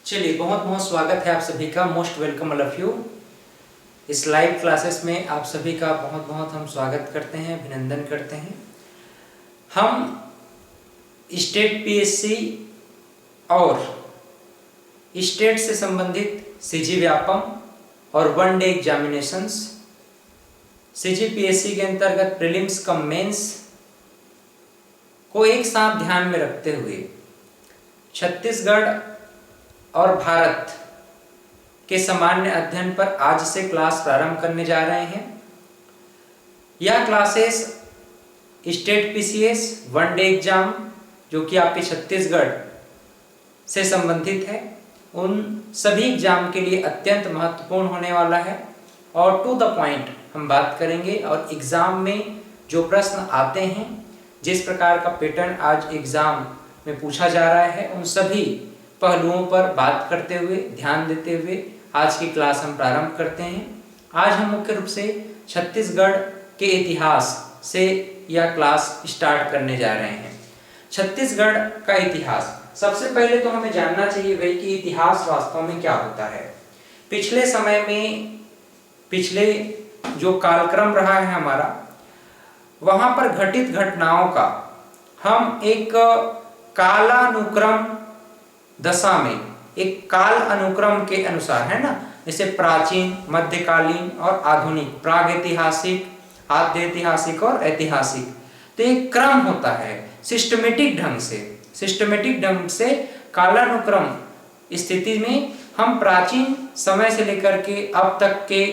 चलिए, बहुत बहुत स्वागत है आप सभी का। Most welcome all of you. इस लाइव क्लासेस में आप सभी का बहुत बहुत हम स्वागत करते हैं, अभिनंदन करते हैं। हम स्टेट पीएससी और स्टेट से संबंधित सीजी व्यापम और one day examinations, CG PSC के अंतर्गत प्रीलिम्स कम मेंस को एक साथ ध्यान में रखते हुए छत्तीसगढ़ और भारत के सामान्य अध्ययन पर आज से क्लास प्रारंभ करने जा रहे हैं। यह classes state PCS one day exam जो कि आपके छत्तीसगढ़ से संबंधित है, उन सभी एग्जाम के लिए अत्यंत महत्वपूर्ण होने वाला है और टू द पॉइंट हम बात करेंगे। और एग्जाम में जो प्रश्न आते हैं, जिस प्रकार का पैटर्न आज एग्जाम में पूछा जा रहा है, उन सभी पहलुओं पर बात करते हुए, ध्यान देते हुए आज की क्लास हम प्रारंभ करते हैं। आज हम मुख्य रूप से छत्तीसगढ़ के इतिहास से यह क्लास स्टार्ट करने जा रहे हैं। छत्तीसगढ़ का इतिहास, सबसे पहले तो हमें जानना चाहिए भाई कि इतिहास वास्तव में क्या होता है। पिछले समय में, पिछले जो कालक्रम रहा है हमारा, वहां पर घटित घटनाओं का हम एक कालानुक्रम दशा में, एक काल अनुक्रम के अनुसार, है ना, जैसे प्राचीन, मध्यकालीन और आधुनिक, प्रागैतिहासिक, आद्य ऐतिहासिक और ऐतिहासिक, तो एक क्रम होता है। सिस्टमेटिक ढंग से कालानुक्रम स्थिति में हम प्राचीन समय से लेकर के अब तक के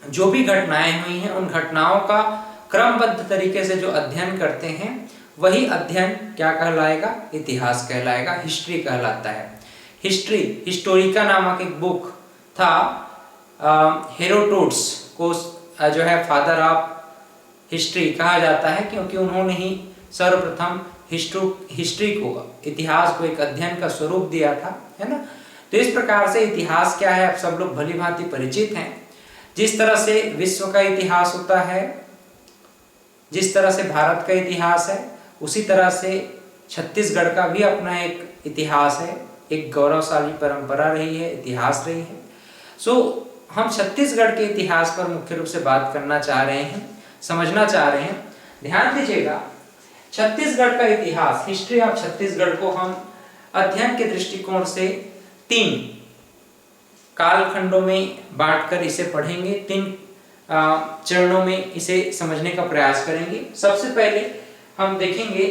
जो भी घटनाएं हुई हैं, उन घटनाओं का क्रमबद्ध तरीके से जो अध्ययन करते हैं, वही अध्ययन क्या कहलाएगा? इतिहास कहलाएगा, हिस्ट्री कहलाता है। हिस्टोरिका नामक एक बुक था, हेरोडोटस को जो है फादर ऑफ हिस्ट्री कहा जाता है, क्योंकि उन्होंने ही सर्वप्रथम हिस्ट्री को, इतिहास को एक अध्ययन का स्वरूप दिया था, है ना। तो इस प्रकार से इतिहास क्या है, आप सब लोग भली भांति परिचित हैं। जिस तरह से विश्व का इतिहास होता है, जिस तरह से भारत का इतिहास है, उसी तरह से छत्तीसगढ़ का भी अपना एक इतिहास है, एक गौरवशाली परंपरा रही है, इतिहास रही है। हम छत्तीसगढ़ के इतिहास पर मुख्य रूप से बात करना चाह रहे हैं, समझना चाह रहे हैं। ध्यान दीजिएगा, छत्तीसगढ़ का इतिहास, हिस्ट्री ऑफ छत्तीसगढ़ को हम अध्ययन के दृष्टिकोण से 3 कालखंडों में बांटकर इसे पढ़ेंगे, 3 चरणों में इसे समझने का प्रयास करेंगे। सबसे पहले हम देखेंगे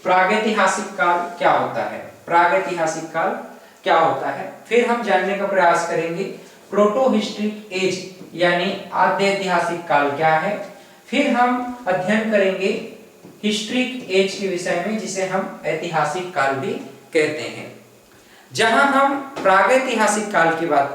प्रागैतिहासिक काल क्या होता है, प्रागैतिहासिक काल क्या होता है। फिर हम जानने का प्रयास करेंगे प्रोटो हिस्ट्रिक एज यानी आद्य ऐतिहासिक काल क्या है। फिर हम अध्ययन करेंगे हिस्ट्रिक एज के विषय में, जिसे हम ऐतिहासिक काल भी कहते हैं। जहां हम प्रागैतिहासिक काल की बात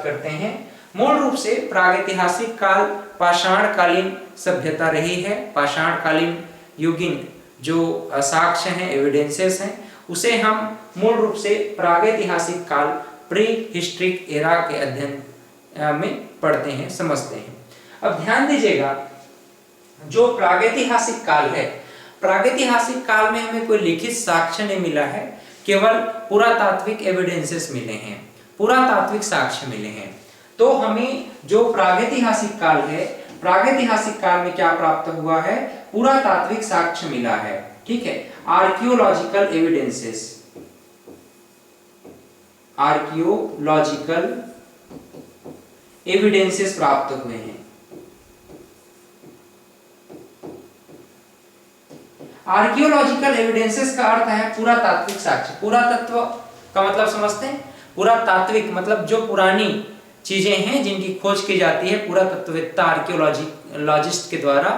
करते हैं, मूल रूप से प्रागैतिहासिक काल पाषाणकालीन सभ्यता रही है। पाषाणकालीन युगीन जो साक्ष्य हैं, एविडेंसेस हैं, उसे हम मूल रूप से प्रागैतिहासिक काल, प्री हिस्ट्रिक एरा के अध्ययन में पढ़ते हैं, समझते हैं। अब ध्यान दीजिएगा, जो प्रागैतिहासिक काल है, प्रागैतिहासिक काल में हमें कोई लिखित साक्ष्य नहीं मिला है, केवल पुरातात्विक एविडेंसेस मिले हैं, पुरातात्विक साक्ष्य मिले हैं। तो हमें जो प्रागैतिहासिक काल है, प्रागैतिहासिक काल में क्या प्राप्त हुआ है? पुरातात्विक साक्ष्य मिला है, ठीक है। आर्कियोलॉजिकल एविडेंसेस प्राप्त हुए हैं। आर्कियोलॉजिकल एविडेंसेस का अर्थ है पुरातात्विक साक्ष्य। पुरातत्व का मतलब समझते हैं? पुरातात्विक मतलब जो पुरानी चीजें हैं जिनकी खोज की जाती है पुरातत्ववेत्ता, आर्कियोलॉजिस्ट के द्वारा।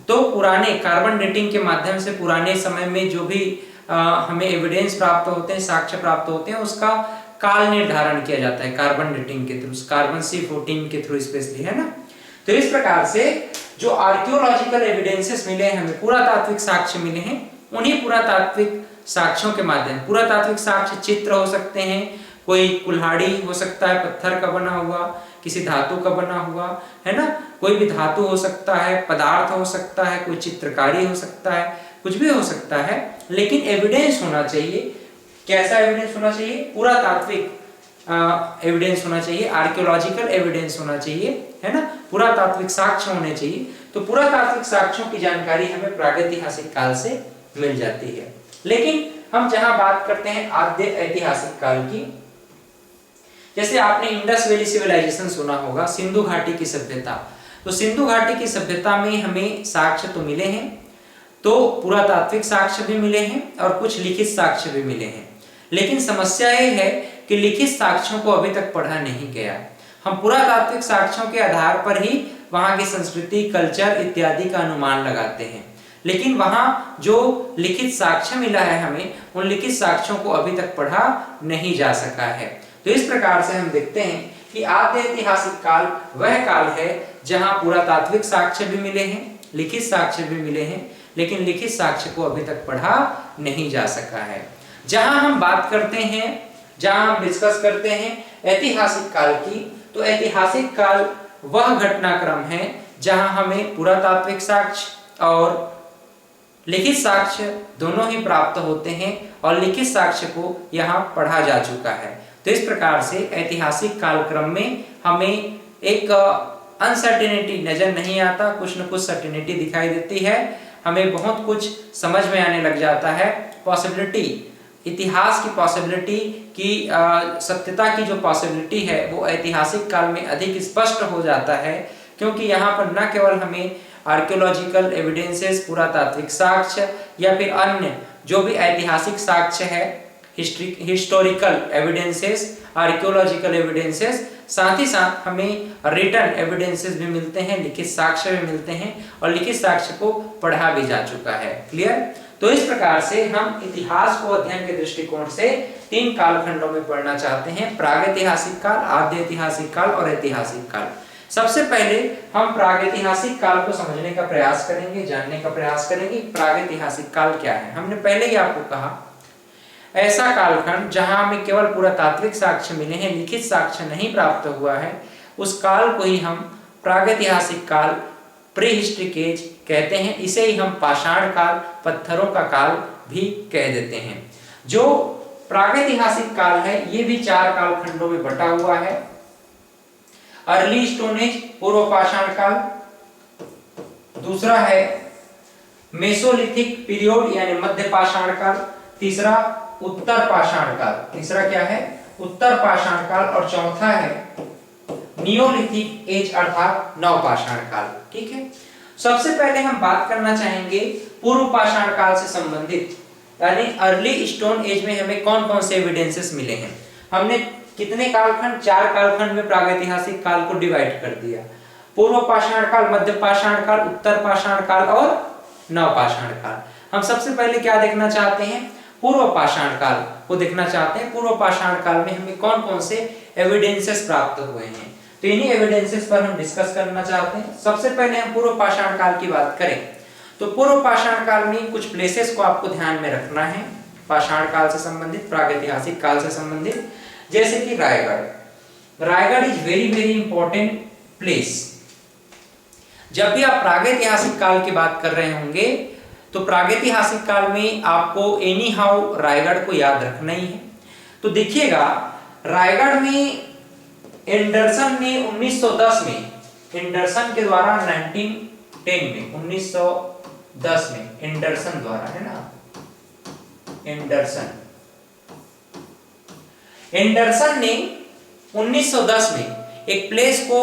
तो पुराने कार्बन डेटिंग के माध्यम से पुराने समय में जो भी हमें एविडेंस प्राप्त होते हैं, साक्ष्य प्राप्त होते हैं, उसका काल निर्धारण किया जाता है कार्बन डेटिंग के थ्रू, कार्बन C14 के थ्रू स्पेशली, है ना। तो इस प्रकार से जो आर्कियोलॉजिकल एविडेंसेस मिले हैं, हमें पुरातात्विक साक्ष्य मिले हैं, उन्हीं पुरातात्विक साक्ष्यों के माध्यम, पुरातात्विक साक्ष्य चित्र हो सकते हैं, कोई कुल्हाड़ी हो सकता है पत्थर का बना हुआ, किसी धातु का बना हुआ, है ना, कोई भी धातु हो सकता है, पदार्थ हो सकता है, कोई चित्रकारी हो सकता है, कुछ भी हो सकता है, लेकिन एविडेंस होना चाहिए। कैसा एविडेंस होना चाहिए? पुरातात्विक एविडेंस होना चाहिए, आर्कियोलॉजिकल एविडेंस होना चाहिए, है ना, पुरातात्विक साक्ष्य होने चाहिए। तो पुरातात्विक साक्ष्यों की जानकारी हमें प्रागैतिहासिक काल से मिल जाती है। लेकिन हम जहां बात करते हैं आद्य ऐतिहासिक काल की, जैसे आपने इंडस वैली सिविलाइजेशन सुना होगा, सिंधु घाटी की सभ्यता। तो सिंधु घाटी की सभ्यता में हमें साक्ष्य तो मिले हैं, तो पुरातात्विक साक्ष्य भी मिले हैं और कुछ लिखित साक्ष्य भी मिले हैं। लेकिन समस्या यह है कि लिखित साक्ष्यों को अभी तक पढ़ा नहीं गया। हम पुरातात्विक साक्ष्यों के आधार पर ही वहां की संस्कृति, कल्चर इत्यादि का अनुमान लगाते हैं, लेकिन वहां जो लिखित साक्ष्य मिला है हमें, उन लिखित साक्ष्यों को अभी तक पढ़ा नहीं जा सका है। तो इस प्रकार से हम देखते हैं कि आद्य ऐतिहासिक काल वह काल है जहां पुरातात्विक साक्ष्य भी मिले हैं, लिखित साक्ष्य भी मिले हैं, लेकिन लिखित साक्ष्य को अभी तक पढ़ा नहीं जा सका है। जहां हम बात करते हैं, जहां हम डिस्कस करते हैं ऐतिहासिक काल की, तो ऐतिहासिक काल वह घटनाक्रम है जहां हमें पुरातात्विक साक्ष्य और लिखित साक्ष्य दोनों ही प्राप्त होते हैं और लिखित साक्ष्य को यहाँ पढ़ा जा चुका है। तो इस प्रकार से ऐतिहासिक कालक्रम में हमें एक अनसर्टेनिटी नजर नहीं आता, कुछ न कुछ सर्टेनिटी दिखाई देती है, हमें बहुत कुछ समझ में आने लग जाता है। पॉसिबिलिटी, इतिहास की पॉसिबिलिटी की सत्यता की जो पॉसिबिलिटी है वो ऐतिहासिक काल में अधिक स्पष्ट हो जाता है, क्योंकि यहाँ पर न केवल हमें आर्कियोलॉजिकल एविडेंसेस, पुरातात्विक साक्ष्य या फिर अन्य जो भी ऐतिहासिक साक्ष्य है, हिस्टोरिकल एविडेंसेस, आर्कियोलॉजिकल एविडेंसेस, साथ ही साथ हमें रिटन एविडेंसेस भी मिलते हैं, लिखित साक्ष्य भी मिलते हैं और लिखित साक्ष्य को पढ़ा भी जा चुका है। क्लियर? तो इस प्रकार से हम इतिहास को अध्ययन के दृष्टिकोण से 3 कालखंडों में पढ़ना चाहते हैं, प्रागैतिहासिक काल, आद्य ऐतिहासिक काल और ऐतिहासिक काल। सबसे पहले हम प्रागैतिहासिक काल को समझने का प्रयास करेंगे, जानने का प्रयास करेंगे प्रागैतिहासिक काल क्या है। हमने पहले ही आपको कहा ऐसा कालखंड जहां हमें केवल पुरातात्विक साक्ष्य मिले हैं, लिखित साक्ष्य नहीं प्राप्त हुआ है, उस काल को ही हम प्रागैतिहासिक काल, प्रीहिस्ट्रिक एज कहते हैं। इसे ही हम पाषाण काल, पत्थरों का काल भी कह देते हैं। जो प्रागैतिहासिक काल है ये भी 4 कालखंडों में बटा हुआ है। अर्ली स्टोन एज, पूर्व पाषाण काल, दूसरा है मेसोलिथिक पीरियड यानी मध्य पाषाण काल, तीसरा उत्तर पाषाण काल, तीसरा क्या है? उत्तर पाषाण काल, और चौथा है नियोलिथिक एज अर्थात नवपाषाण काल। ठीक है, सबसे पहले हम बात करना चाहेंगे पूर्व पाषाण काल से संबंधित, यानी अर्ली स्टोन एज में हमें कौन कौन से एविडेंसेस मिले हैं। हमने कितने कालखंड? 4 कालखंड में प्रागैतिहासिक काल को डिवाइड कर दिया, पूर्व पाषाण काल, मध्य पाषाण काल, उत्तर पाषाण काल और नवपाषाण काल। हम सबसे पहले क्या देखना चाहते हैं? पूर्व पाषाण काल को देखना चाहते हैं। पूर्व पाषाण काल में हमें कौन कौन से एविडेंसेस प्राप्त हुए हैं, तो इन्हीं एविडेंसेस पर हम डिस्कस करना चाहते हैं। सबसे पहले हम पूर्व पाषाण काल की बात करें तो पूर्व पाषाण काल में कुछ प्लेसेस को आपको ध्यान में रखना है, पाषाण काल से संबंधित, प्रागैतिहासिक काल से संबंधित, जैसे कि Raigarh. Raigarh is very very important place. जब भी आप प्रागैतिहासिक काल की बात कर रहे होंगे तो प्रागैतिहासिक काल में आपको एनी हाउ रायगढ़ को याद रखना ही है। तो देखिएगा रायगढ़ में एंडरसन ने 1910 में, एंडरसन के द्वारा 1910 में, 1910 में एंडरसन द्वारा, है ना, एंडरसन ने 1910 में एक प्लेस को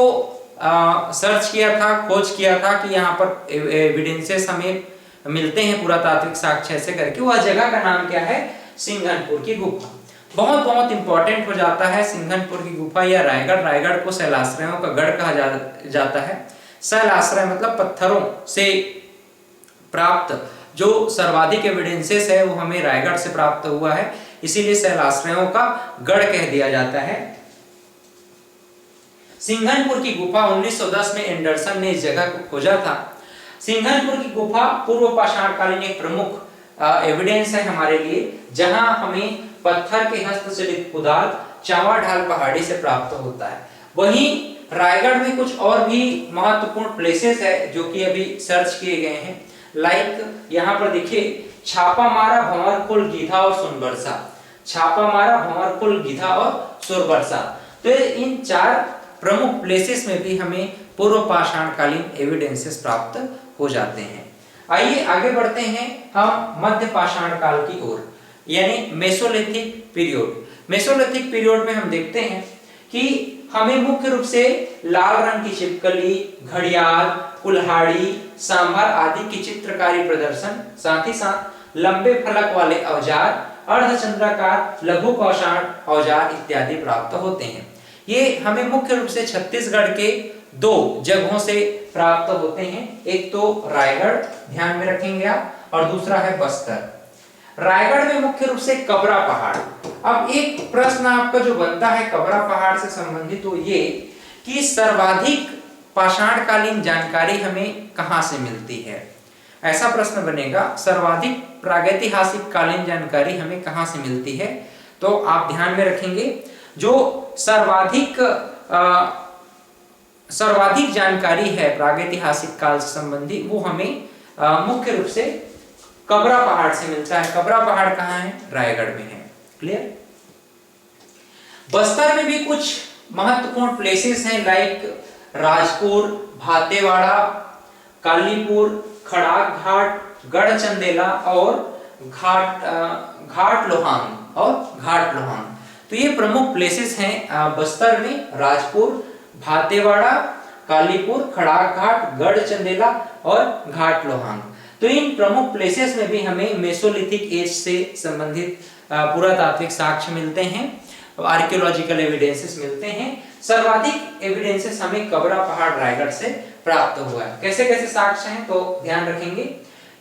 सर्च किया था, खोज किया था कि यहाँ पर एविडेंसेस हमें मिलते हैं, पुरातात्विक साक्ष्य ऐसे करके। वह जगह का नाम क्या है? सिंघनपुर की गुफा। बहुत बहुत इंपॉर्टेंट हो जाता है सिंघनपुर की गुफा या रायगढ़। रायगढ़ को शैलाश्रयों का गढ़ कहा जाता है। शैलाश्रय मतलब पत्थरों से प्राप्त जो सर्वाधिक एविडेंसेस है वो हमें रायगढ़ से प्राप्त हुआ है, इसीलिए शैलाश्रयों का गढ़ कह दिया जाता है। सिंघनपुर की गुफा 1910 में एंडरसन ने इस जगह को खोजा था। सिंघनपुर की गुफा पूर्व पाषाण कालीन एक प्रमुख एविडेंस है हमारे लिए, जहां हमें पत्थर के हस्तचलित खुदान चावा ढाल पहाड़ी से प्राप्त होता है। वहीं रायगढ़ में कुछ और भी महत्वपूर्ण प्लेसेस है जो कि अभी सर्च किए गए हैं। लाइक यहाँ पर देखिए, छापा मारा भंवरकुल गीधा और सुनबरसा, छापा मारा भंवरकुल गीधा और सुरबरसा। तो इन 4 प्रमुख प्लेसेस में भी हमें पूर्व पाषाण कालीन एविडेंसेस प्राप्त हो जाते हैं। आइए आगे बढ़ते हैं हम मध्य पाषाण काल की ओर, यानी मेसोलिथिक पीरियड। मेसोलिथिक पीरियड में हम देखते हैं कि हमें मुख्य रूप से लाल रंग की छिपकली, घड़ियाल, कुल्हाड़ी, सांभर आदि की चित्रकारी प्रदर्शन, साथ ही साथ लंबे फलक वाले औजार, अर्धचंद्राकार लघु पाषाण औजार इत्यादि प्राप्त होते हैं। ये हमें मुख्य रूप से छत्तीसगढ़ के 2 जगहों से प्राप्त होते हैं, एक तो रायगढ़, ध्यान में रखेंगे आप, और दूसरा है बस्तर। रायगढ़ में मुख्य रूप से कबरा पहाड़। अब एक प्रश्न आपका जो बनता है कबरा पहाड़ से संबंधित तो ये कि सर्वाधिक पाषाणकालीन जानकारी हमें कहां से मिलती है, ऐसा प्रश्न बनेगा, सर्वाधिक प्रागैतिहासिक कालीन जानकारी हमें कहां से मिलती है। तो आप ध्यान में रखेंगे जो सर्वाधिक जानकारी है प्रागैतिहासिक काल से संबंधी वो हमें मुख्य रूप से कबरा पहाड़ से मिलता है। कबरा पहाड़ कहाँ है? रायगढ़ में है। क्लियर? बस्तर में भी कुछ महत्वपूर्ण प्लेसेस हैं, लाइक राजपुर, भातेवाड़ा, कालीपुर, खड़ाक घाट, गढ़चंदेला और घाट लोहांग। तो ये प्रमुख प्लेसेस हैं बस्तर में, राजपुर, भातेवाड़ा, कालीपुर, खड़ाक घाट, गढ़चंदेला और घाट लोहांग। तो इन प्रमुख प्लेसेस में भी हमें मेसोलिथिक एज से संबंधित पुरातात्विक साक्ष्य मिलते हैं, आर्कियोलॉजिकल एविडेंसेस मिलते हैं। सर्वाधिक एविडेंसेस हमें कबरा पहाड़ रायगढ़ से प्राप्त हुआ है। कैसे कैसे साक्ष्य हैं तो ध्यान रखेंगे,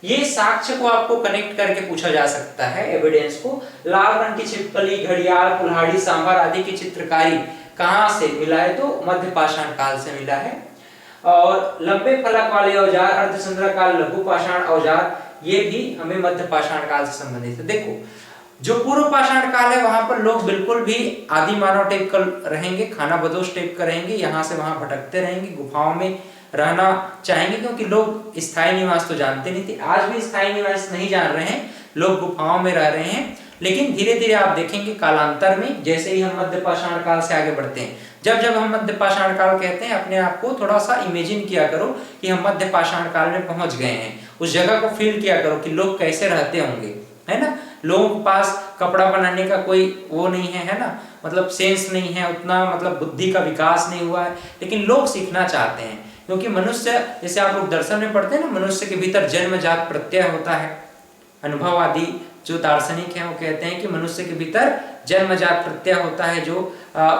ये साक्ष्य को आपको कनेक्ट करके पूछा जा सकता है, एविडेंस को। लाल रंग की छिपकली, घड़ियाल, कुल्हाड़ी, सांभर आदि की चित्रकारी कहां से मिला है? तो मध्य पाषाण काल से मिला है। और लंबे फलक वाले औजार, अर्धचंद्राकार लघु पाषाण औजार, ये भी हमें मध्य पाषाण काल से संबंधित है। देखो, जो पूर्व पाषाण काल है वहां पर लोग बिल्कुल भी आदि मानव टाइप का रहेंगे, खाना बदोश टाइप का रहेंगे, यहाँ से वहां भटकते रहेंगे, गुफाओं में रहना चाहेंगे, क्योंकि लोग स्थायी निवास तो जानते नहीं थे। आज भी स्थायी निवास नहीं जान रहे हैं, लोग गुफाओं में रह रहे हैं। लेकिन धीरे धीरे आप देखेंगे कालांतर में, जैसे ही हम मध्य पाषाण काल से आगे बढ़ते हैं, जब जब हम मध्य पाषाण काल कहते हैं, अपने आप को थोड़ा सा इमेजिन किया करो कि हम मध्य पाषाण काल में पहुंच गए हैं, उस जगह को फील किया करो कि लोग कैसे रहते होंगे, है ना। लोगों के पास कपड़ा बनाने का कोई वो नहीं है ना, मतलब सेंस नहीं है उतना, मतलब बुद्धि का विकास नहीं हुआ है, लेकिन लोग सीखना चाहते हैं। क्योंकि मनुष्य, जैसे आप लोग दर्शन में पढ़ते हैं ना, मनुष्य के भीतर जन्मजात प्रत्यय होता है। अनुभववादी जो दार्शनिक हैं वो कहते हैं कि मनुष्य के भीतर जन्मजात प्रत्यय होता है, जो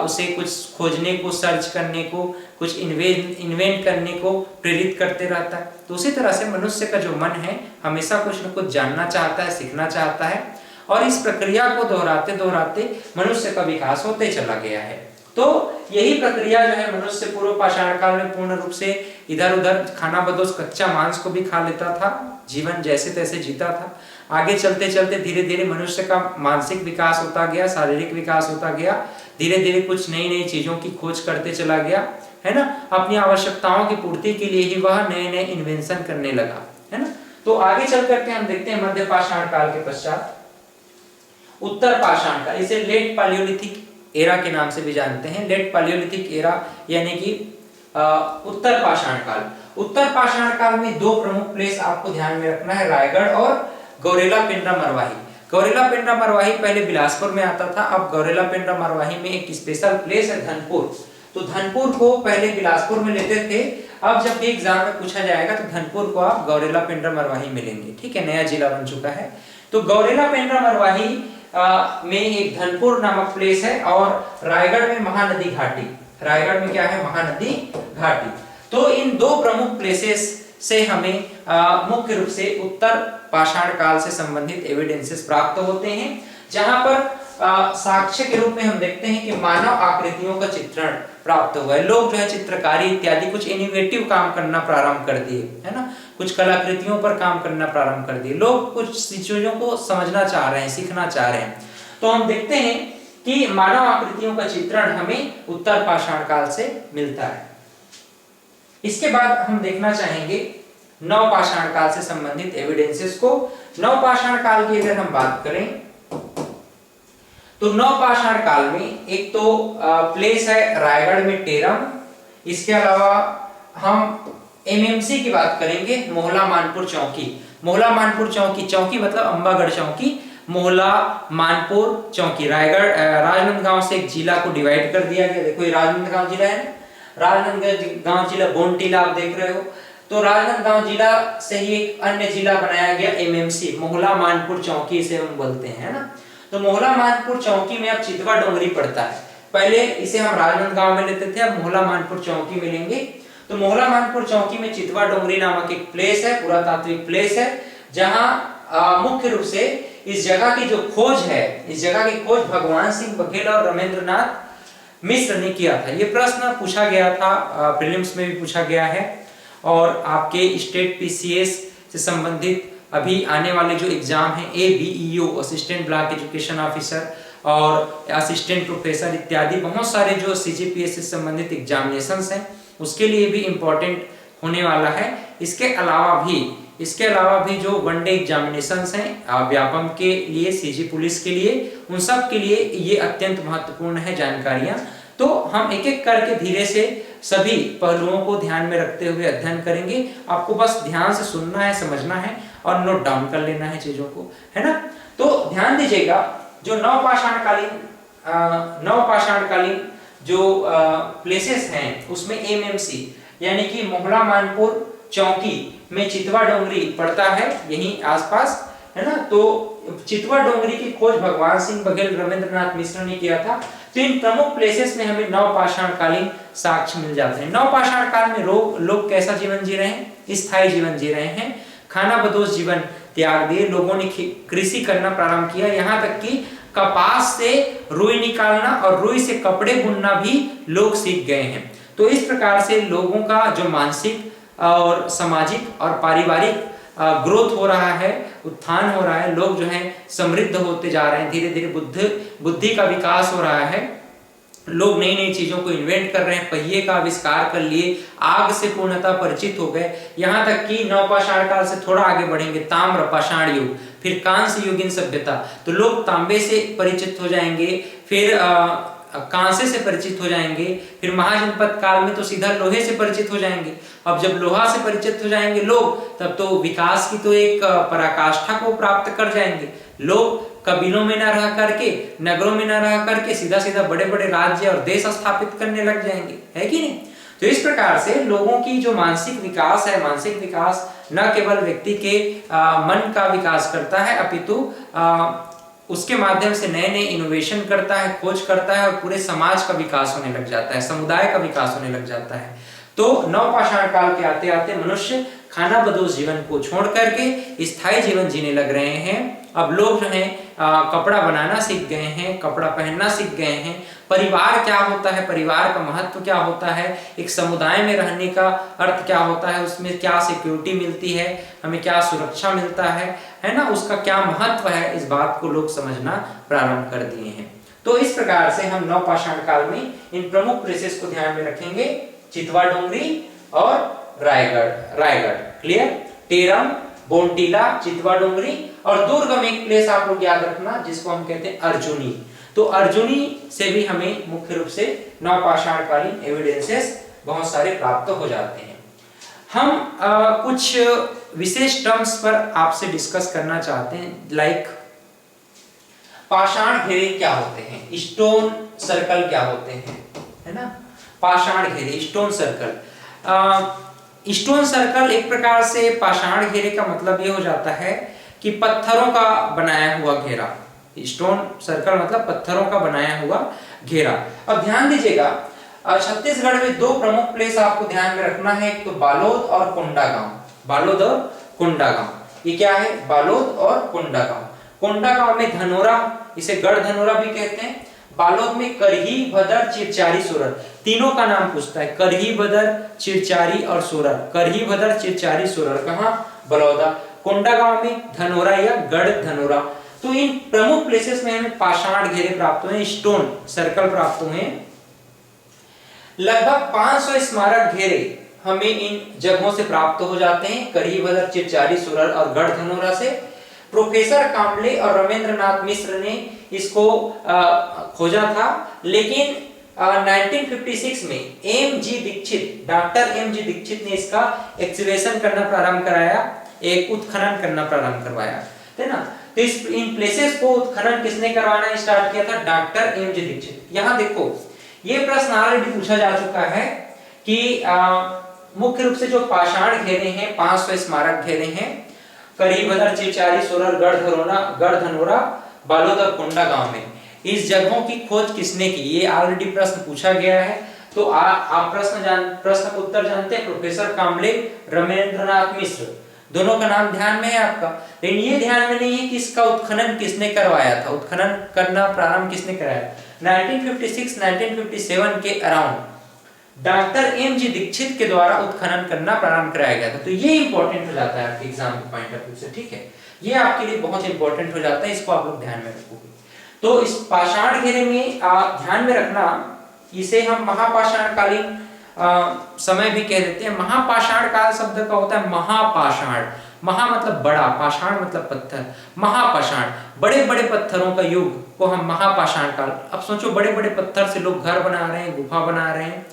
उसे कुछ खोजने को, सर्च करने को, कुछ इन्वेंट करने को प्रेरित करते रहता है। तो उसी तरह से मनुष्य का जो मन है हमेशा कुछ न कुछ जानना चाहता है, सीखना चाहता है, और इस प्रक्रिया को दोहराते दोहराते मनुष्य का विकास होते चला गया है। तो यही प्रक्रिया जो है मनुष्य पूर्व पाषाण काल में पूर्ण रूप से इधर उधर खाना बदोश कच्चा मांस को भी खा लेता था, जीवन जैसे तैसे जीता था। आगे चलते चलते धीरे धीरे मनुष्य का मानसिक विकास होता गया, शारीरिक विकास होता गया, धीरे धीरे कुछ नई नई चीजों की खोज करते चला गया, है ना। अपनी आवश्यकताओं की पूर्ति के लिए ही वह नए नए इन्वेंशन करने लगा, है ना। तो आगे चल करके हम देखते हैं मध्य पाषाण काल के पश्चात उत्तर पाषाण काल, इसे लेट पालियोलिथिक एरा के नाम से भी जानते हैं। लेट पालियोलिथिक एरा यानी कि उत्तर पाषाण काल। उत्तर पाषाण काल में 2 प्रमुख प्लेस आपको ध्यान में रखना है, रायगढ़ और गौरेला पेंड्रा मरवाही। गौरेला पेंड्रा मरवाही पहले बिलासपुर में आता था, अब गौरेला पेंड्रा मरवाही में एक स्पेशल प्लेस है धनपुर। तो धनपुर को पहले बिलासपुर में लेते थे, अब जब भी एग्जाम में पूछा जाएगा तो धनपुर को आप गौरेला पेंड्रा मरवाही में लेंगे, ठीक है, नया जिला बन चुका है। तो गौरेला पेंड्रा मरवाही में एक धनपुर नामक प्लेस है, और रायगढ़ में महानदी घाटी। रायगढ़ में क्या है? महानदी घाटी। तो इन 2 प्रमुख प्लेसेस से हमें मुख्य रूप से उत्तर पाषाण काल से संबंधित एविडेंसेस प्राप्त होते हैं, जहां पर साक्ष्य के रूप में हम देखते हैं कि मानव आकृतियों का चित्रण प्राप्त हुआ है। लोग जो है चित्रकारी इत्यादि कुछ इनोवेटिव काम करना प्रारंभ कर दिए, है ना, कुछ कलाकृतियों पर काम करना प्रारंभ कर दिए। लोग कुछ चीजों को समझना चाह रहे हैं, सीखना चाह रहे हैं। तो हम देखते हैं कि मानव आकृतियों का चित्रण हमें उत्तर पाषाण काल से मिलता है। इसके बाद हम देखना चाहेंगे नवपाषाण काल से संबंधित एविडेंसेस को। नवपाषाण काल की अगर हम बात करें तो नवपाषाण काल में एक तो प्लेस है रायगढ़ में टेरम, इसके अलावा हम एमएमसी की बात करेंगे मोहला मानपुर चौकी। मोहला मानपुर चौकी, चौकी मतलब अंबागढ़ चौकी, मोहला मानपुर चौकी रायगढ़ राजनांदगांव से एक जिला को डिवाइड कर दिया गया। देखो ये राजनांदगांव जिला है, राजनांदगांव जिला गोंडटीला आप देख रहे हो, तो राजनांदगांव जिला से ही एक अन्य जिला बनाया गया एमएमसी मोहला मानपुर चौकी इसे हम बोलते हैं, है ना। तो मोहला मानपुर चौकी में अब चितवा डोंगरी पड़ता है। पहले इसे हम राजनांदगांव में लेते थे, अब मोहला मानपुर चौकी में लेंगे। तो मोहला मानपुर चौकी में चितवा डोंगरी नामक एक प्लेस है, पुरातात्विक प्लेस है, जहां मुख्य रूप से इस जगह की जो खोज है, इस जगह की खोज भगवान सिंह बघेल और रमेंद्रनाथ मिश्र ने किया था। ये प्रश्न पूछा गया था, प्रीलिम्स में भी पूछा गया है, और आपके स्टेट पीसीएस से संबंधित अभी आने वाले जो एग्जाम है ABEO assistant block education officer और असिस्टेंट प्रोफेसर इत्यादि बहुत सारे जो CGPS से संबंधित एग्जामिनेशंस हैं उसके लिए भी इम्पोर्टेंट होने वाला है। इसके अलावा भी जो वनडे एग्जामिनेशंस हैं व्यापम के लिए, CG पुलिस के लिए, उन सब के लिए ये अत्यंत महत्वपूर्ण है जानकारियां। तो हम एक एक करके धीरे से सभी पहलुओं को ध्यान में रखते हुए अध्ययन करेंगे। आपको बस ध्यान से सुनना है, समझना है और नोट डाउन कर लेना है चीजों को, है ना। तो ध्यान दीजिएगा, जो नवपाषाणकालीन जो प्लेसेस हैं उसमें एमएमसी यानी कि मोहला मानपुर चौकी में चितवा डोंगरी पड़ता है, यहीं आसपास, है ना। तो चितवा डोंगरी की खोज भगवान सिंह बघेल रमेंद्रनाथ मिश्र ने किया था। तो इन प्रमुख प्लेसेस में हमें नवपाषाणकालीन साक्ष्य मिल जाते हैं। नवपाषाण काल में लोग कैसा जीवन जी रहे हैं? स्थायी जीवन जी रहे हैं। खाना बदोश जीवन त्याग दिए, लोगों ने कृषि करना प्रारंभ किया, यहाँ तक कि कपास से रुई निकालना और रुई से कपड़े बुनना भी लोग सीख गए हैं। तो इस प्रकार से लोगों का जो मानसिक और सामाजिक और पारिवारिक ग्रोथ हो रहा है, उत्थान हो रहा है, लोग जो है समृद्ध होते जा रहे हैं, धीरे धीरे बुद्धि का विकास हो रहा है, लोग नई नई चीजों को इन्वेंट कर रहे हैं, पहिए का आविष्कार कर लिए, आग से पूर्णतः परिचित हो गए। यहाँ तक कि नवपाषाण काल से थोड़ा आगे बढ़ेंगे, ताम्र पाषाण युग, फिर कांस्य युगीन सभ्यता, तो लोग तांबे से परिचित हो जाएंगे, फिर कांसे से परिचित हो जाएंगे, फिर महाजनपद काल में तो सीधा लोहे से परिचित हो जाएंगे। अब जब लोहा से परिचित हो जाएंगे लोग, तब तो विकास की तो एक पराकाष्ठा को प्राप्त कर जाएंगे। लोग कबीलों में न रह करके, नगरों में न रह करके सीधा सीधा बड़े बड़े राज्य और देश स्थापित करने लग जाएंगे, है कि नहीं। तो इस प्रकार से लोगों की जो मानसिक विकास है, मानसिक विकास न केवल व्यक्ति के मन का विकास करता है, अपितु उसके माध्यम से नए नए इनोवेशन करता है, खोज करता है, और पूरे समाज का विकास होने लग जाता है, समुदाय का विकास होने लग जाता है। तो नवपाषाण काल के आते आते मनुष्य खाना बदोश जीवन को छोड़ करके स्थायी जीवन जीने लग रहे हैं। अब लोग जो है कपड़ा बनाना सीख गए हैं, कपड़ा पहनना सीख गए हैं, परिवार क्या होता है, परिवार का महत्व क्या होता है, एक समुदाय में रहने का अर्थ क्या होता है, उसमें क्या सिक्योरिटी मिलती है, हमें क्या सुरक्षा मिलता है ना, उसका क्या महत्व है, इस बात को लोग समझना प्रारंभ कर दिए हैं। तो इस प्रकार से हम नवपाषाण काल में इन प्रमुख प्लेसेस को ध्यान में रखेंगे, चितवा डोंगरी और रायगढ़ क्लियर, टेरम, बोंटीला, चितवा डोंगरी, और दुर्गम एक प्लेस आप लोग याद रखना जिसको हम कहते हैं अर्जुनी। तो अर्जुनी से भी हमें मुख्य रूप से नवपाषाणकालीन एविडेंसेस बहुत सारे प्राप्त हो जाते हैं। हम कुछ विशेष टर्म्स पर आपसे डिस्कस करना चाहते हैं, लाइक पाषाण घेरे क्या होते हैं, स्टोन सर्कल क्या होते हैं, है ना। पाषाण घेरे, स्टोन सर्कल। स्टोन सर्कल एक प्रकार से पाषाण घेरे का मतलब ये हो जाता है कि पत्थरों का बनाया हुआ घेरा। स्टोन सर्कल मतलब पत्थरों का बनाया हुआ घेरा। अब ध्यान दीजिएगा, छत्तीसगढ़ में दो प्रमुख प्लेस आपको ध्यान में रखना है, एक तो बालोद और कोंडागांव। बालोद और कोंडागांव, ये क्या है, बालोद और कोंडागांव। कोंडागांव में धनोरा, इसे गढ़ धनोरा भी कहते हैं। बालोद में करही, भदर, चिरचारी, सोरर, तीनों का नाम पूछता है, करही, भदर, चिरचारी और सोरर। करही, भदर, चिरचारी, सोरर कहाँ, बलौदा। कोंडागांव में धनोरा या गढ़ धनोरा। तो इन प्रमुख प्लेसेस में हमें पाषाण घेरे प्राप्त हुए, स्टोन सर्कल प्राप्त हुए। लगभग 500 स्मारक घेरे हमें इन जगहों से प्राप्त हो जाते हैं, करीबदर, चिरचारी, सुरर और गढ़धनोरा से। प्रोफेसर कांबले और रमेंद्रनाथ मिश्र ने इसको खोजा था, लेकिन 1956 में डॉक्टर एम जी दीक्षित ने इसका एक्सकवेशन करना प्रारंभ कराया, एक उत्खनन करना प्रारंभ करवाया, है ना। तो इन प्लेसेस को उत्खनन किसने करवाना स्टार्ट किया था? Doctor M G Dikshit. यहाँ देखो, ये प्रश्न ऑलरेडी पूछा जा चुका है कि मुख्य रूप से जो पाषाण घेरे हैं, 500 स्मारक घेरे हैं, करीबदर, चिरचारी, सुरर, गढ़धनोरा, बालोद और कोंडा गांव में। इस जगहों की खोज किसने की? ये ऑलरेडी प्रश्न पूछा गया है। तो आप प्रश्न का उत्तर जानते हैं, प्रोफेसर कांबले, रमेंद्रनाथ मिश्र, दोनों का नाम ध्यान में है आपका। लेकिन ये ध्यान में नहीं है कि इसका उत्खनन किसने करवाया था, उत्खनन करना प्रारंभ किसने कराया। 1956-1957 के around doctor M G Dikshit के द्वारा उत्खनन करना प्रारंभ कराया गया था। तो ये इंपॉर्टेंट हो जाता है आपके एग्जाम के पॉइंट ऑफ व्यू से, ठीक है। ये आपके लिए बहुत इंपॉर्टेंट हो जाता है, इसको आप लोग ध्यान में रखोगे। तो इस पाषाण घेरे में ध्यान में रखना, इसे हम महापाषाणकालीन समय भी कह देते हैं। महापाषाण काल शब्द का होता है महापाषाण, महा मतलब बड़ा, पाषाण मतलब पत्थर, महापाषाण, बड़े बड़े पत्थरों का युग को हम महापाषाण काल। अब सोचो, बड़े बड़े पत्थर से लोग घर बना रहे हैं, गुफा बना रहे हैं,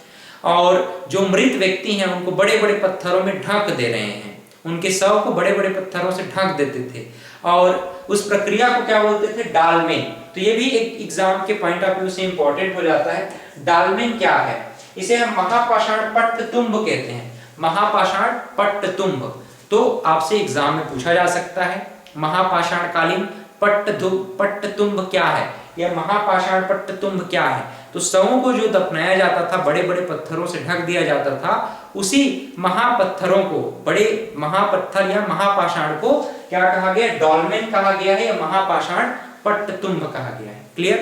और जो मृत व्यक्ति हैं उनको बड़े बड़े पत्थरों में ढक दे रहे हैं, उनके शव को बड़े बड़े पत्थरों से ढक देते थे, और उस प्रक्रिया को क्या बोलते थे? डालमेन। तो ये भी एक एग्जाम के पॉइंट ऑफ व्यू से इंपॉर्टेंट हो जाता है। डालमेन क्या है? इसे हम महापाषाण पट्टतुंब कहते हैं, महापाषाण पट्टतुंब। तो आपसे एग्जाम में पूछा जा सकता है, महापाषाण कालीन पट्टतुंब क्या है, या महापाषाण पट्टतुंब क्या है। तो शवों को जो दफनाया जाता था, बड़े बड़े पत्थरों से ढक दिया जाता था, उसी महापत्थरों को, बड़े महापत्थर या महापाषाण को क्या कहा गया? डॉल्मेन कहा गया है, या महापाषाण पट्टतुंब कहा गया है। क्लियर?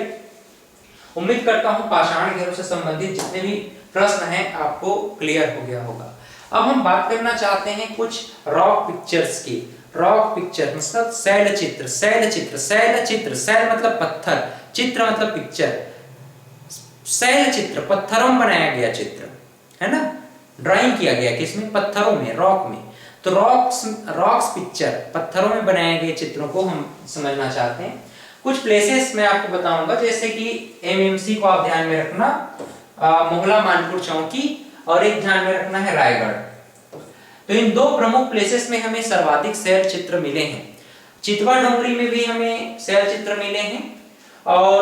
उम्मीद करता हूं पाषाण घेरों से संबंधित जितने भी प्रश्न हैं आपको क्लियर हो गया होगा। अब हम बात करना चाहते हैं कुछ रॉक पिक्चर्स की। रॉक पिक्चर मतलब शैल चित्र, शैल चित्र, शैल चित्र, शैल मतलब पत्थर, चित्र मतलब पिक्चर। शैल चित्र पत्थरों में बनाया गया चित्र, है ना, ड्राइंग किया गया किसमें? पत्थरों में, रॉक में। तो रॉक्स पिक्चर, पत्थरों में बनाए गए चित्रों को हम समझना चाहते हैं। कुछ प्लेसेस मैं आपको बताऊंगा, जैसे कि एमएमसी को आप ध्यान में रखना, मोहला मानपुर चौकी, और एक ध्यान में रखना है रायगढ़। तो इन दो प्रमुख प्लेसेस में हमें सर्वाधिक शैल चित्र मिले हैं। चितवा डोंगरी में भी हमें शैल चित्र मिले हैं, और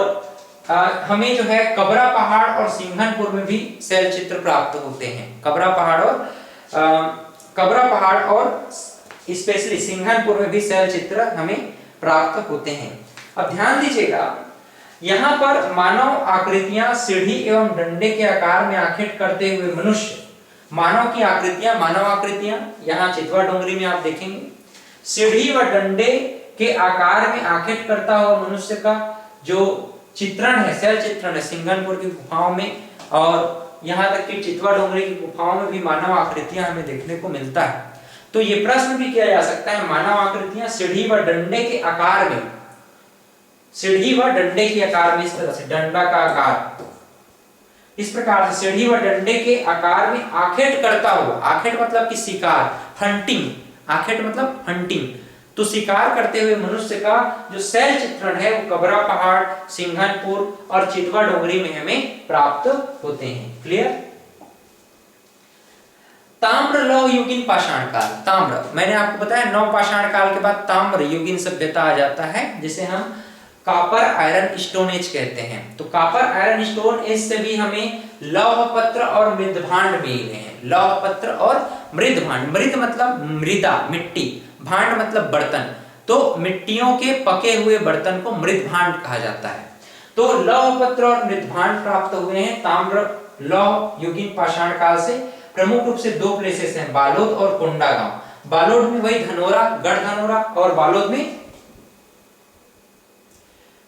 हमें जो है कबरा पहाड़ और सिंघनपुर में भी शैल चित्र प्राप्त होते हैं। कबरा पहाड़ और स्पेशली सिंघनपुर में भी शैल चित्र हमें प्राप्त होते हैं। अब ध्यान दीजिएगा, यहाँ पर मानव आकृतियां सीढ़ी एवं डंडे के आकार में आखेट करते हुए मनुष्य, मानव की आकृतियां, मानव आकृतियां यहाँ चितवा डोंगरी में आप देखेंगे, सीढ़ी व डंडे के आकार में आखेट करता हुआ मनुष्य का जो चित्रण है, शैल चित्रण है सिंघनपुर की गुफाओं में, और यहाँ तक कि चितवा डोंगरी की गुफाओं में भी मानव आकृतियां हमें देखने को मिलता है। तो ये प्रश्न भी किया जा सकता है, मानव आकृतियां सीढ़ी व डंडे के आकार में, सीढ़ी व डंडे के आकार में, इस तरह से डंडा का आकार इस प्रकार से सीढ़ी व डंडे के आकार में आखेट करता हुआ, आखेट मतलब कि शिकार, हंटिंग, आखेट मतलब हंटिंग, तो शिकार करते हुए मनुष्य का जो शैल चित्रण है वो कबरा पहाड़, सिंघनपुर और चितवा डोंगरी में हमें प्राप्त होते हैं। क्लियर? ताम्र लौह युगीन पाषाण काल। ताम्र, मैंने आपको बताया नवपाषाण काल के बाद ताम्र युगीन सभ्यता आ जाता है, जिसे हम कॉपर आयरन स्टोन एज कहते हैं। तो कॉपर आयरन स्टोन एज से भी हमें लौह पत्र और मृदभांड मिले हैं। लौह पत्र और मृदभांड, मृद मतलब मृदा, मिट्टी, भांड मतलब बर्तन, तो मिट्टियों के पके हुए बर्तन को मृदभांड कहा जाता है। तो लौह पत्र और मृदभांड प्राप्त हुए हैं ताम्र लौह युगीन पाषाण काल से। प्रमुख रूप से दो प्लेसेस हैं, बालोद और कोंडा गांव। बालोद में वही धनोरा, गढ़धनोरा, और बालोद में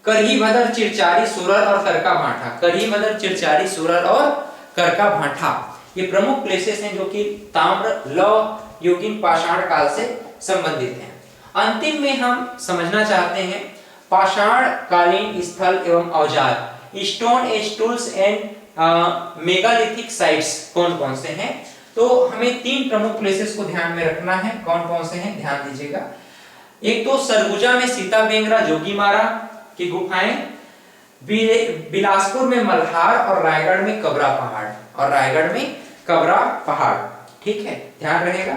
करही-भदर, चिरचारी, सुरर और करका भांठा। करही-भदर, चिरचारी, सुरर और करका भांठा, ये प्रमुख प्लेसेस हैं जो कि ताम्र लौह युगीन पाषाण काल से संबंधित हैं। अंतिम में हम समझना चाहते हैं पाषाण कालीन स्थल एवं औजार, stone age tools and megalithic sites कौन कौन से हैं। तो हमें 3 प्रमुख प्लेसेस को ध्यान में रखना है। कौन कौन से हैं ध्यान दीजिएगा। एक तो सरगुजा में सीता बेंगरा जोगीमारा की गुफाएं, बिलासपुर में मल्हार और रायगढ़ में कबरा पहाड़। ठीक है, ध्यान रहेगा।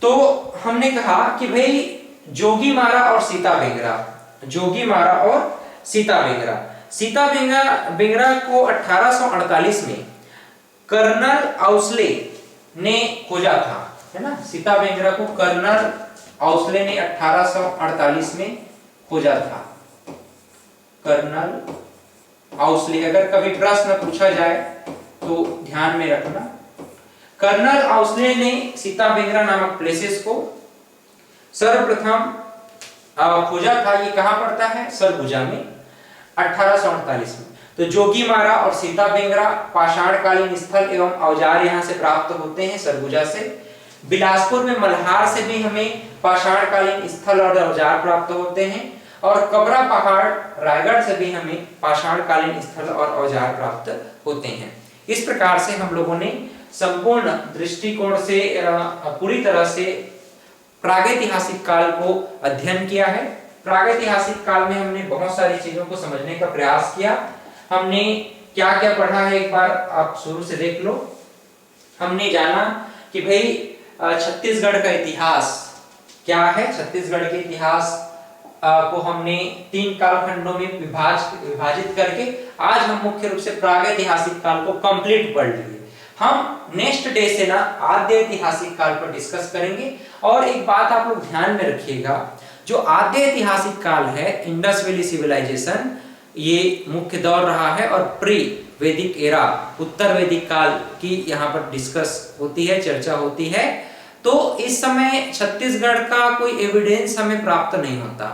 तो हमने कहा कि भाई जोगीमारा और सीता बेंगरा को 1848 में कर्नल आउसले ने खोजा था, है ना। सीता बेंगरा को कर्नल आउसले ने 1848 में खोजा था। कर्नल आउसले, अगर कभी प्रश्न पूछा जाए तो ध्यान में रखना। कर्नल आउसले ने सीता बेंगरा नामक प्लेसेस को सर्वप्रथम खोजा था। ये कहां पड़ता है? सरगुजा में 1848 में। तो जोगीमारा और सीता बेंगरा पाषाणकालीन स्थल एवं औजार यहां से प्राप्त होते हैं सरगुजा से। बिलासपुर में मल्हार से भी हमें पाषाणकालीन स्थल और औजार प्राप्त होते हैं, और कबरा पहाड़ रायगढ़ से भी हमें पाषाणकालीन स्थल और औजार प्राप्त होते हैं। इस प्रकार से हम लोगों ने संपूर्ण दृष्टिकोण से पूरी तरह से प्रागैतिहासिक काल को अध्ययन किया है। प्रागैतिहासिक काल में हमने बहुत सारी चीजों को समझने का प्रयास किया। हमने क्या क्या पढ़ा है एक बार आप शुरू से देख लो। हमने जाना कि भाई छत्तीसगढ़ का इतिहास क्या है। छत्तीसगढ़ के इतिहास को हमने 3 कालखंडों में विभाजित करके आज हम मुख्य रूप से प्रागैतिहासिक काल को कंप्लीट पढ़ लिए। हम नेक्स्ट डे से ना आद्य ऐतिहासिक काल पर डिस्कस करेंगे। और एक बात आप लोग ध्यान में रखिएगा, जो आद्य ऐतिहासिक काल है, इंडस वैली सिविलाइजेशन, ये मुख्य दौर रहा है, और प्री वैदिक एरा, उत्तर वैदिक काल की यहाँ पर डिस्कस होती है, चर्चा होती है। तो इस समय छत्तीसगढ़ का कोई एविडेंस हमें प्राप्त नहीं होता,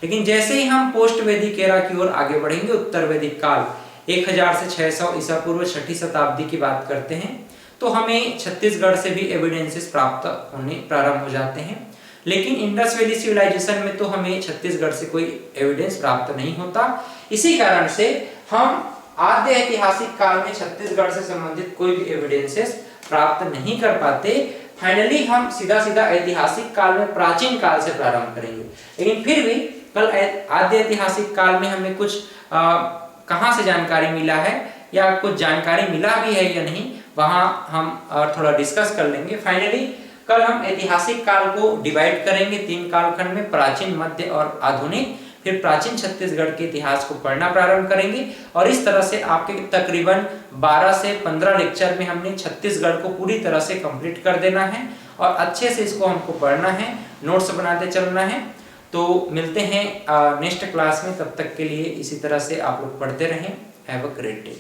लेकिन जैसे ही हम पोस्ट वैदिक एरा की ओर आगे बढ़ेंगे, उत्तर वैदिक काल 1000 से 600 ईसा पूर्व 6ठी शताब्दी की बात करते हैं, तो हमें छत्तीसगढ़ से भी एविडेंसेस प्राप्त होने प्रारंभ हो जाते हैं। लेकिन इंडस वैली सिविलाइजेशन में तो हमें छत्तीसगढ़ से कोई एविडेंस प्राप्त नहीं होता। इसी कारण से हम आद्य ऐतिहासिक काल में छत्तीसगढ़ से संबंधित कोई भी एविडेंसेस प्राप्त नहीं कर पाते। फाइनली हम सीधा ऐतिहासिक काल में प्राचीन काल से प्रारंभ करेंगे। लेकिन फिर भी कल आद्य ऐतिहासिक काल में हमें कुछ कहां से जानकारी मिला है, या कुछ जानकारी मिला भी है या नहीं, वहां हम थोड़ा डिस्कस कर लेंगे। फाइनली कल हम ऐतिहासिक काल को डिवाइड करेंगे 3 कालखंड में, प्राचीन, मध्य और आधुनिक। फिर प्राचीन छत्तीसगढ़ के इतिहास को पढ़ना प्रारंभ करेंगे, और इस तरह से आपके तकरीबन 12 से 15 लेक्चर में हमने छत्तीसगढ़ को पूरी तरह से कंप्लीट कर देना है, और अच्छे से इसको हमको पढ़ना है, नोट्स बनाते चलना है। तो मिलते हैं नेक्स्ट क्लास में, तब तक के लिए इसी तरह से आप लोग पढ़ते रहें। Have a great day.